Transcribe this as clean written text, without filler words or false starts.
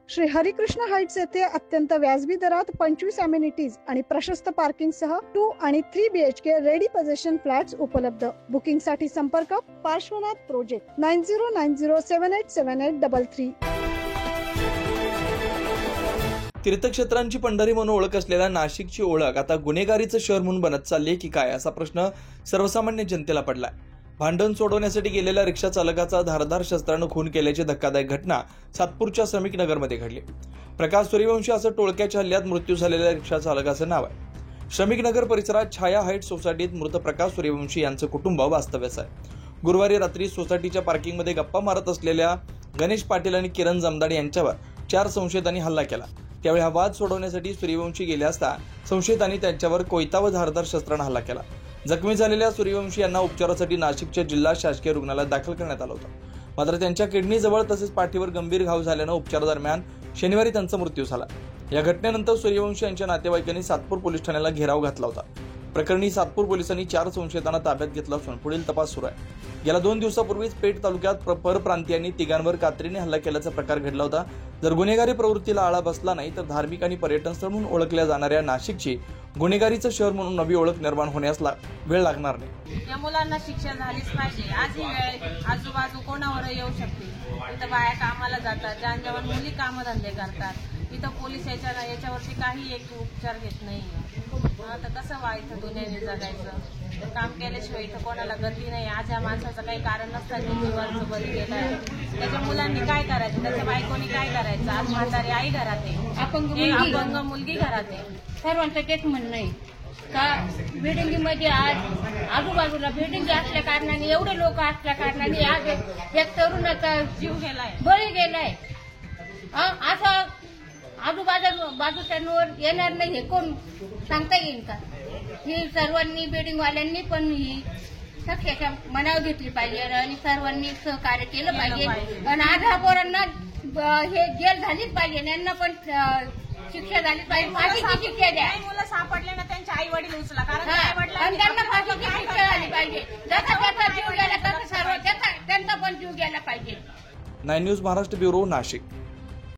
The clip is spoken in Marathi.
श्री हरिकृष्ण हाईट्स येथे अत्यंत व्याजबी दरात 25 अमेनिटीज आणि प्रशस्त पार्किंग सह 2 आणि 3 BHK रेडी पोझिशन फ्लॅट्स उपलब्ध. बुकिंग साठी संपर्क पार्श्वनाथ प्रोजेक्ट 9090787833. तीर्थक्षेत्रांची पंढरी म्हणून ओळख असलेल्या नाशिकची ओळख आता गुन्हेगारीचं शहर म्हणून बनत चालली की काय, असा प्रश्न सर्वसामान्य जनतेला पडलाय. भांडण सोडवण्यासाठी गेलेल्या रिक्षा चालकाचा धारदार शस्त्रानं खून केल्याची धक्कादायक घटना सातपूरच्या श्रमिक नगरमध्ये घडली. प्रकाश सूर्यवंशी असं टोळक्याच्या हल्ल्यात मृत्यू झालेल्या रिक्षा चालकाचं नाव आहे. श्रमिक नगर परिसरात छाया हाईट सोसायटीत मृत प्रकाश सूर्यवंशी यांचं कुटुंब वास्तव्यास आहे. गुरुवारी रात्री सोसायटीच्या पार्किंगमध्ये गप्पा मारत असलेल्या गणेश पाटील आणि किरण जमदार यांच्यावर 4 संशयितांनी हल्ला केला. त्यावेळी हा वाद सोडवण्यासाठी सूर्यवंशी गेले असता संशयितांनी त्यांच्यावर कोयता व धारदार शस्त्रानं हल्ला केला. जखमी झालेल्या सूर्यवंशी यांना उपचारासाठी नाशिकच्या जिल्हा शासकीय रुग्णालयात दाखल करण्यात आलं होतं. मात्र त्यांच्या किडनीजवळ तसेच पाठीवर गंभीर घाव झाल्यानं उपचारादरम्यान शनिवारी त्यांचा मृत्यू झाला. या घटनेनंतर सूर्यवंशी यांच्या नातेवाईकांनी सातपूर पोलीस ठाण्याला घेराव घातला होता. प्रकरणी सातपूर पोलिसांनी 4 संशयितांना ताब्यात घेतलं असून पुढील तपास सुरू आहे. गेल्या 2 दिवसापूर्वीच पेठ तालुक्यात परप्रांतीयांनी तिघांवर कात्रीने हल्ला केल्याचा प्रकार घडला होता. जर गुन्हेगारी प्रवृत्तीला आळा बसला नाही तर धार्मिक आणि पर्यटन स्थळ म्हणून ओळखल्या जाणाऱ्या नाशिकची गुन्हेगारीचं शहर म्हणून नवी ओळख निर्माण होण्यास वेळ लागणार नाही. या मुलांना शिक्षा झालीच पाहिजे. आज ही वेळ आजूबाजू कोणावर येऊ शकते. इथं बाया कामाला जातात, ज्यांच्यावर मुली कामधंदे करतात. इथं पोलीस याच्यावरती काही एक उपचार घेत नाही. आता कसं इथं दुनियाने जगायचं. काम केल्याशिवाय इथं कोणाला गती नाही. आज या माणसाचं काही कारण नसताना जीवाचं बळी गेलाय. त्याच्या मुलांनी काय करायचं, त्याच्या बायकोनी काय करायचं. आज म्हातारी आई घरात आहे, अपंग मुलगी घरात आहे. सर्वांचं तेच म्हणणं आहे का बिल्डिंगमध्ये आज आजूबाजूला बिल्डिंग असल्या कारणाने एवढे लोक असल्या कारणाने आज एक तरुणाचा जीव गेलाय, बळी गेलाय. असं बाजूच्यांवर येणार नाही हे कोण सांगता येईल का? ही सर्वांनी बिल्डिंगवाल्यांनी पण ही सक्सेच्या मनावर घेतली पाहिजे आणि सर्वांनी सहकार्य केलं पाहिजे. आणि आज ह्या पोरांना हे जेल झालीच पाहिजे, यांना पण शिक्षा झाली पाहिजे. फाशीची शिक्षा द्या. मुलं सापडले ना त्यांचे आई वडील उचला, कारण त्यांना फाशीची शिक्षा झाली पाहिजे. जसा त्याचा जीव गेला तसा सर्व त्यांचा पण जीव गेला पाहिजे. 9 न्यूज महाराष्ट्र ब्युरो, नाशिक.